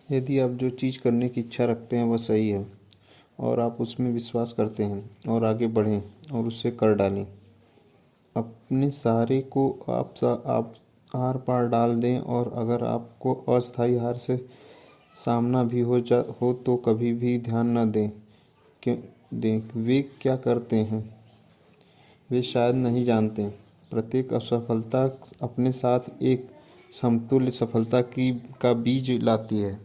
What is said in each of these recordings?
यदि आप जो चीज़ करने की इच्छा रखते हैं वह सही है और आप उसमें विश्वास करते हैं और आगे बढ़ें और उसे कर डालें। अपने सहारे को आप आर पार डाल दें और अगर आपको अस्थायी हार से सामना भी हो तो कभी भी ध्यान न दें क्यों दें वे क्या करते हैं। वे शायद नहीं जानते। प्रत्येक असफलता अपने साथ एक समतुल्य सफलता की का बीज लाती है।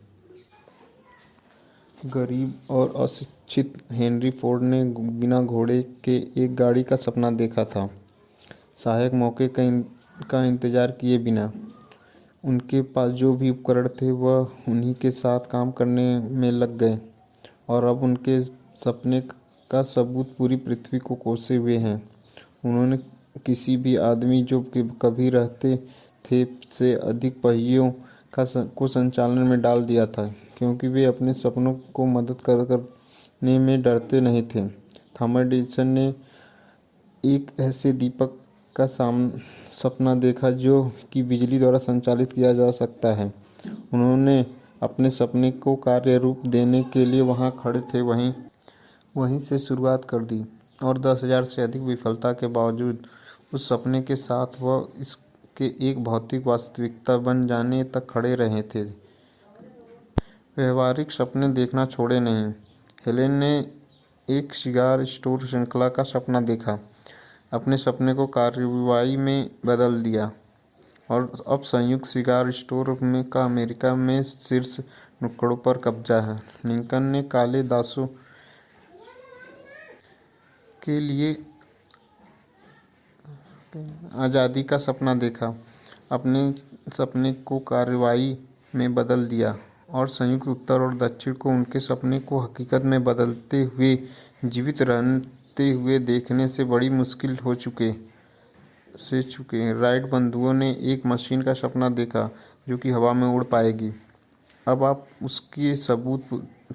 गरीब और अशिक्षित हेनरी फोर्ड ने बिना घोड़े के एक गाड़ी का सपना देखा था। सहायक मौके का इंतजार किए बिना उनके पास जो भी उपकरण थे वह उन्हीं के साथ काम करने में लग गए और अब उनके सपने का सबूत पूरी पृथ्वी को कोसे हुए हैं। उन्होंने किसी भी आदमी जो कभी रहते थे से अधिक पहियों को संचालन में डाल दिया था क्योंकि वे अपने सपनों को मदद करने में डरते नहीं थे। थॉमस एडिसन ने एक ऐसे दीपक का सपना देखा जो कि बिजली द्वारा संचालित किया जा सकता है। उन्होंने अपने सपने को कार्य रूप देने के लिए वहां खड़े थे वहीं से शुरुआत कर दी और 10,000 से अधिक विफलता के बावजूद उस सपने के साथ वह इसके एक भौतिक वास्तविकता बन जाने तक खड़े रहे थे। व्यवहारिक सपने देखना छोड़े नहीं। हेलेन ने एक सिगार स्टोर श्रृंखला का सपना देखा, अपने सपने को कार्रवाई में बदल दिया और अब संयुक्त सिगार स्टोर का अमेरिका में शीर्ष नुक्कड़ों पर कब्जा है। लिंकन ने काले दासों के लिए आज़ादी का सपना देखा, अपने सपने को कार्रवाई में बदल दिया और संयुक्त उत्तर और दक्षिण को उनके सपने को हकीकत में बदलते हुए जीवित रहते हुए देखने से बड़ी मुश्किल हो चुके। राइट बंधुओं ने एक मशीन का सपना देखा जो कि हवा में उड़ पाएगी। अब आप उसके सबूत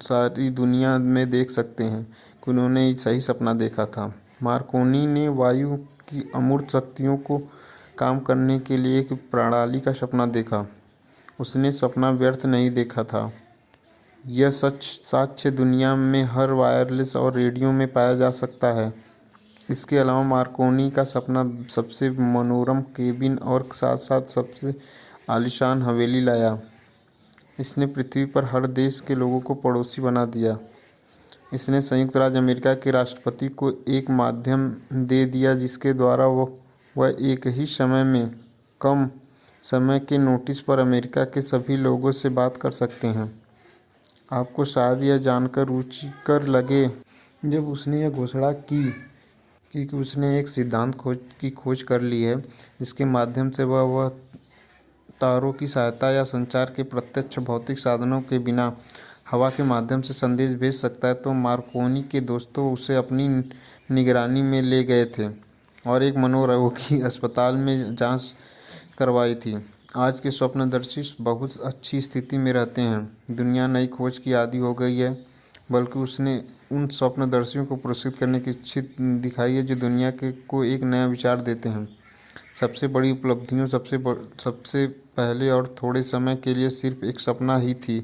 सारी दुनिया में देख सकते हैं कि उन्होंने सही सपना देखा था। मार्कोनी ने वायु की अमूर्त शक्तियों को काम करने के लिए एक प्रणाली का सपना देखा। उसने सपना व्यर्थ नहीं देखा था। यह साक्ष्य दुनिया में हर वायरलेस और रेडियो में पाया जा सकता है। इसके अलावा मार्कोनी का सपना सबसे मनोरम केबिन और साथ साथ सबसे आलीशान हवेली लाया। इसने पृथ्वी पर हर देश के लोगों को पड़ोसी बना दिया। इसने संयुक्त राज्य अमेरिका के राष्ट्रपति को एक माध्यम दे दिया जिसके द्वारा वह एक ही समय में कम समय के नोटिस पर अमेरिका के सभी लोगों से बात कर सकते हैं। आपको शायद यह जानकर रुचिकर लगे जब उसने यह घोषणा की कि उसने एक सिद्धांत की खोज कर ली है जिसके माध्यम से वह तारों की सहायता या संचार के प्रत्यक्ष भौतिक साधनों के बिना हवा के माध्यम से संदेश भेज सकता है। तो मार्कोनी के दोस्तों उसे अपनी निगरानी में ले गए थे और एक मनोरोगी अस्पताल में जांच करवाई थी। आज के स्वप्नदर्शी बहुत अच्छी स्थिति में रहते हैं। दुनिया नई खोज की आदी हो गई है, बल्कि उसने उन स्वप्नदर्शियों को पुरस्कृत करने की इच्छा दिखाई है जो दुनिया को एक नया विचार देते हैं। सबसे बड़ी उपलब्धियों सबसे पहले और थोड़े समय के लिए सिर्फ एक सपना ही थी।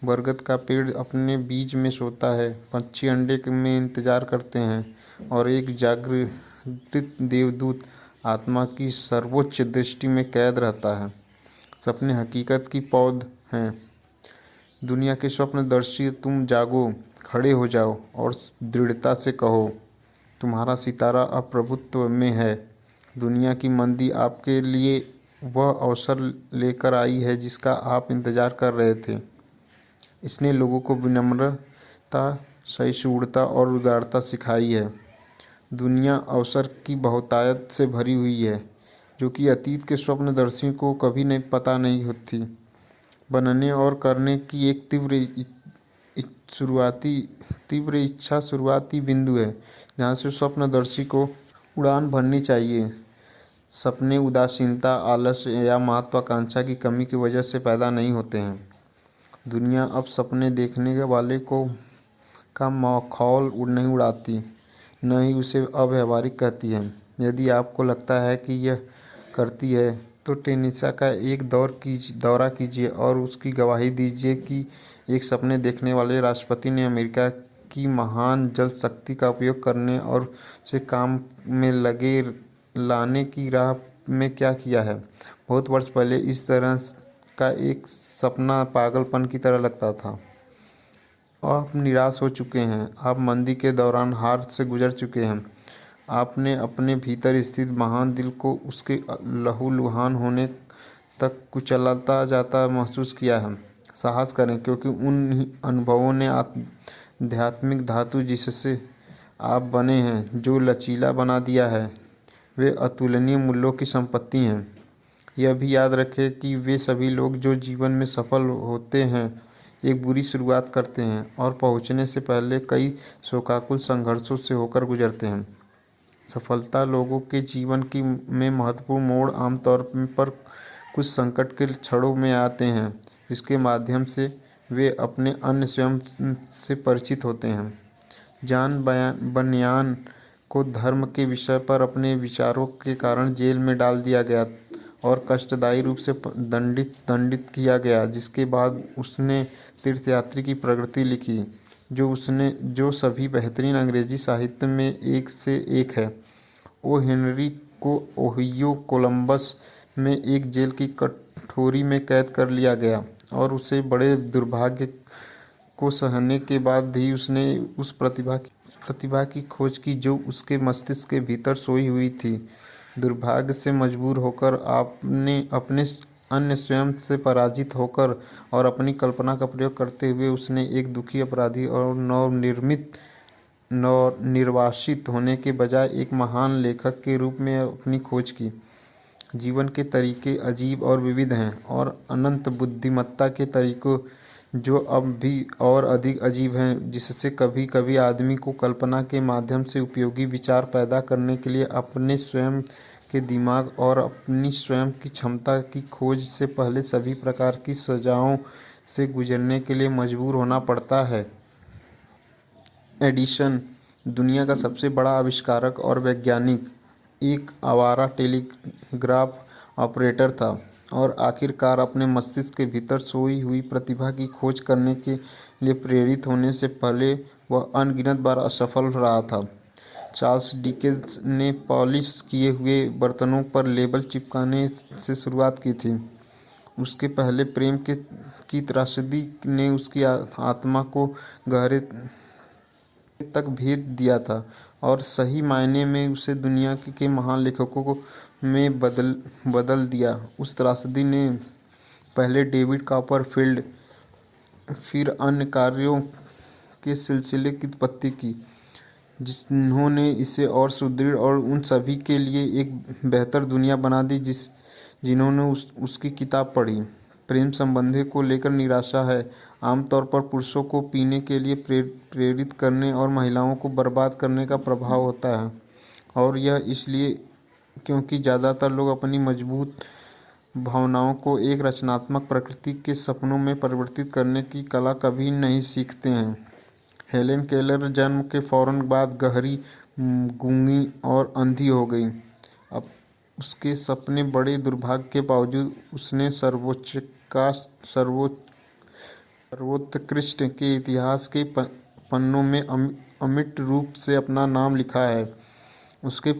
बरगद का पेड़ अपने बीज में सोता है, पक्षी अंडे में इंतजार करते हैं और एक जागृत देवदूत आत्मा की सर्वोच्च दृष्टि में कैद रहता है। सपने हकीकत की पौध हैं। दुनिया के स्वप्नदर्शी, तुम जागो, खड़े हो जाओ और दृढ़ता से कहो, तुम्हारा सितारा अब प्रभुत्व में है। दुनिया की मंदी आपके लिए वह अवसर लेकर आई है जिसका आप इंतजार कर रहे थे। इसने लोगों को विनम्रता, सहिष्णुता और उदारता सिखाई है। दुनिया अवसर की बहुतायत से भरी हुई है जो कि अतीत के स्वप्नदर्शियों को कभी नहीं पता नहीं होती। बनने और करने की एक तीव्र इच्छा शुरुआती बिंदु है जहाँ से स्वप्नदर्शी को उड़ान भरनी चाहिए। सपने उदासीनता, आलस्य या महत्वाकांक्षा की कमी की वजह से पैदा नहीं होते हैं। दुनिया अब सपने देखने वाले का मखौल नहीं उड़ाती, न ही उसे अव्यावहारिक कहती है। यदि आपको लगता है कि यह करती है तो टेनिसा का एक दौरा कीजिए और उसकी गवाही दीजिए कि एक सपने देखने वाले राष्ट्रपति ने अमेरिका की महान जल शक्ति का उपयोग करने और उसे काम में लगे लाने की राह में क्या किया है। बहुत वर्ष पहले इस तरह का एक सपना पागलपन की तरह लगता था। आप निराश हो चुके हैं, आप मंदी के दौरान हार से गुजर चुके हैं, आपने अपने भीतर स्थित महान दिल को उसके लहूलुहान होने तक कुचलता जाता महसूस किया है। साहस करें, क्योंकि उन अनुभवों ने आध्यात्मिक धातु जिससे आप बने हैं, जो लचीला बना दिया है, वे अतुलनीय मूल्यों की संपत्ति हैं। यह भी याद रखें कि वे सभी लोग जो जीवन में सफल होते हैं एक बुरी शुरुआत करते हैं और पहुंचने से पहले कई शोकाकुल संघर्षों से होकर गुजरते हैं। सफलता लोगों के जीवन की में महत्वपूर्ण मोड़ आमतौर पर कुछ संकट के क्षणों में आते हैं, जिसके माध्यम से वे अपने अन्य स्वयं से परिचित होते हैं। जॉन बनियान को धर्म के विषय पर अपने विचारों के कारण जेल में डाल दिया गया और कष्टदायी रूप से दंडित किया गया, जिसके बाद उसने तीर्थयात्री की प्रकृति लिखी, जो सभी बेहतरीन अंग्रेजी साहित्य में एक से एक है। ओ हेनरी को ओहियो कोलंबस में एक जेल की कठोरी में कैद कर लिया गया और उसे बड़े दुर्भाग्य को सहने के बाद ही उसने उस प्रतिभा की खोज की जो उसके मस्तिष्क के भीतर सोई हुई थी। दुर्भाग्य से मजबूर होकर आपने अपने अन्य स्वयं से पराजित होकर और अपनी कल्पना का प्रयोग करते हुए उसने एक दुखी अपराधी और नवनिर्वासित होने के बजाय एक महान लेखक के रूप में अपनी खोज की। जीवन के तरीके अजीब और विविध हैं और अनंत बुद्धिमत्ता के तरीकों जो अब भी और अधिक अजीब हैं, जिससे कभी कभी आदमी को कल्पना के माध्यम से उपयोगी विचार पैदा करने के लिए अपने स्वयं के दिमाग और अपनी स्वयं की क्षमता की खोज से पहले सभी प्रकार की सजाओं से गुजरने के लिए मजबूर होना पड़ता है। एडिसन, दुनिया का सबसे बड़ा आविष्कारक और वैज्ञानिक, एक आवारा टेलीग्राफ ऑपरेटर था और आखिरकार अपने मस्तिष्क के भीतर सोई हुई प्रतिभा की खोज करने के लिए प्रेरित होने से पहले वह अनगिनत बार असफल रहा था। चार्ल्स डिकेंस ने पॉलिश किए हुए बर्तनों पर लेबल चिपकाने से शुरुआत की थी। उसके पहले प्रेम की त्रासदी ने उसकी आत्मा को गहरे तक भेद दिया था और सही मायने में उसे दुनिया के महान लेखकों में बदल दिया। उस त्रासदी ने पहले डेविड कॉपरफील्ड, फिर अन्य कार्यों के सिलसिले की उत्पत्ति की, जिन्होंने इसे और सुदृढ़ और उन सभी के लिए एक बेहतर दुनिया बना दी जिन्होंने उसकी किताब पढ़ी। प्रेम संबंधों को लेकर निराशा है आमतौर पर पुरुषों को पीने के लिए प्रेरित करने और महिलाओं को बर्बाद करने का प्रभाव होता है, और यह इसलिए क्योंकि ज़्यादातर लोग अपनी मजबूत भावनाओं को एक रचनात्मक प्रकृति के सपनों में परिवर्तित करने की कला कभी नहीं सीखते हैं। हेलेन केलर जन्म के फौरन बाद गहरी, गूंगी और अंधी हो गई। अब उसके सपने बड़े दुर्भाग्य के बावजूद उसने सर्वोत्कृष्ट के इतिहास के पन्नों में अमिट रूप से अपना नाम लिखा है। उसके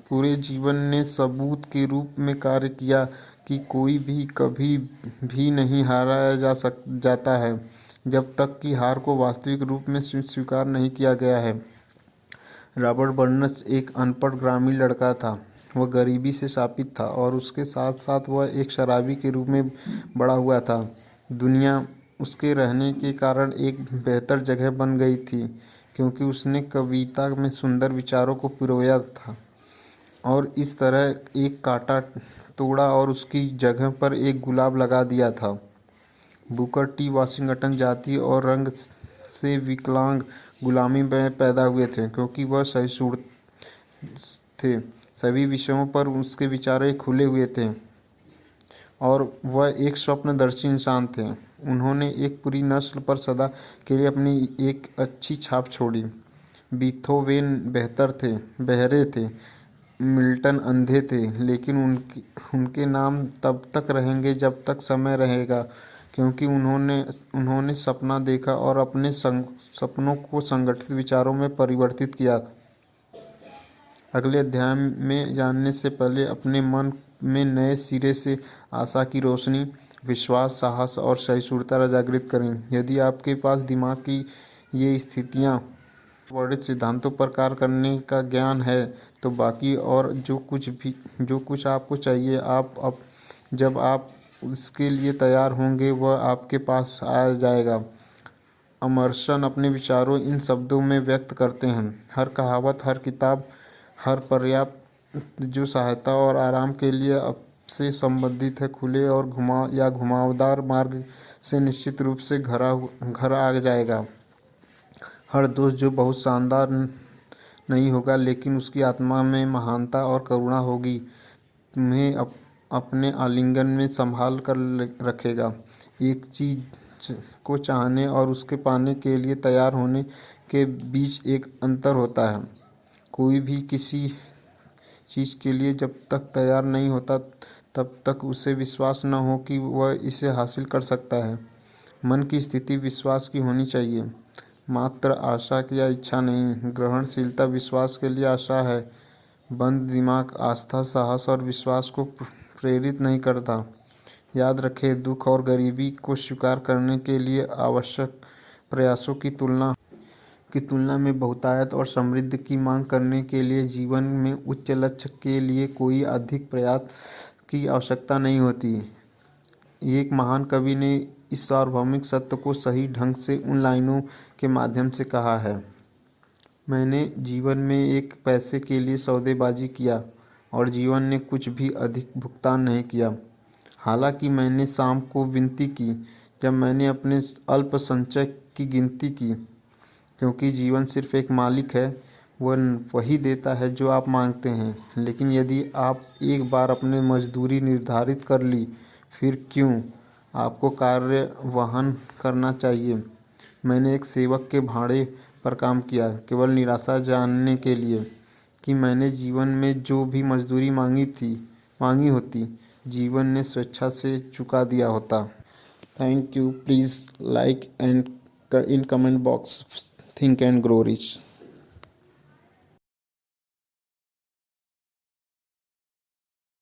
पूरे जीवन ने सबूत के रूप में कार्य किया कि कोई भी कभी भी नहीं हारा जाता है जब तक कि हार को वास्तविक रूप में स्वीकार नहीं किया गया है। रॉबर्ट बर्न्स एक अनपढ़ ग्रामीण लड़का था। वह गरीबी से शापित था और उसके साथ साथ वह एक शराबी के रूप में बड़ा हुआ था। दुनिया उसके रहने के कारण एक बेहतर जगह बन गई थी क्योंकि उसने कविता में सुंदर विचारों को पिरोया था और इस तरह एक कांटा तोड़ा और उसकी जगह पर एक गुलाब लगा दिया था। बुकर टी वाशिंगटन जाति और रंग से विकलांग गुलामी में पैदा हुए थे क्योंकि वह सहिष्णु थे। सभी विषयों पर उसके विचार खुले हुए थे और वह एक स्वप्नदर्शी इंसान थे। उन्होंने एक पूरी नस्ल पर सदा के लिए अपनी एक अच्छी छाप छोड़ी। बीथोवेन बहरे थे, मिल्टन अंधे थे, लेकिन उनके नाम तब तक रहेंगे जब तक समय रहेगा, क्योंकि उन्होंने सपना देखा और अपने सपनों को संगठित विचारों में परिवर्तित किया। अगले अध्याय में जानने से पहले अपने मन में नए सिरे से आशा की रोशनी, विश्वास, साहस और सहिष्णुता जागृत करें। यदि आपके पास दिमाग की ये स्थितियाँ वर्णित सिद्धांतों पर कार्य करने का ज्ञान है, तो बाकी और जो कुछ आपको चाहिए जब आप उसके लिए तैयार होंगे वह आपके पास आ जाएगा। अमर्सन अपने विचारों इन शब्दों में व्यक्त करते हैं। हर कहावत, हर किताब, हर पर्याप्त जो सहायता और आराम के लिए आपसे संबंधित है, खुले और घुमावदार मार्ग से निश्चित रूप से घर आ जाएगा। हर दोस्त जो बहुत शानदार नहीं होगा, लेकिन उसकी आत्मा में महानता और करुणा होगी, तुम्हें अपने आलिंगन में संभाल कर रखेगा। एक चीज़ को चाहने और उसके पाने के लिए तैयार होने के बीच एक अंतर होता है। कोई भी किसी चीज़ के लिए जब तक तैयार नहीं होता तब तक उसे विश्वास न हो कि वह इसे हासिल कर सकता है। मन की स्थिति विश्वास की होनी चाहिए, मात्र आशा की या इच्छा नहीं। ग्रहणशीलता विश्वास के लिए आशा है। बंद दिमाग आस्था, साहस और विश्वास को प्रेरित नहीं करता। याद रखें, दुख और गरीबी को स्वीकार करने के लिए आवश्यक प्रयासों की तुलना में बहुतायत और समृद्धि की मांग करने के लिए जीवन में उच्च लक्ष्य के लिए कोई अधिक प्रयास की आवश्यकता नहीं होती। एक महान कवि ने इस सार्वभौमिक सत्य को सही ढंग से उन लाइनों के माध्यम से कहा है, मैंने जीवन में एक पैसे के लिए सौदेबाजी किया और जीवन ने कुछ भी अधिक भुगतान नहीं किया। हालांकि मैंने शाम को विनती की जब मैंने अपने अल्प संचय की गिनती की, क्योंकि जीवन सिर्फ एक मालिक है, वह वही देता है जो आप मांगते हैं। लेकिन यदि आप एक बार अपनी मजदूरी निर्धारित कर ली, फिर क्यों आपको कार्य वहन करना चाहिए। मैंने एक सेवक के भाड़े पर काम किया, केवल निराशा जानने के लिए कि मैंने जीवन में जो भी मजदूरी मांगी होती, जीवन ने स्वेच्छा से चुका दिया होता। Thank you. Please like and in comment box think and grow rich.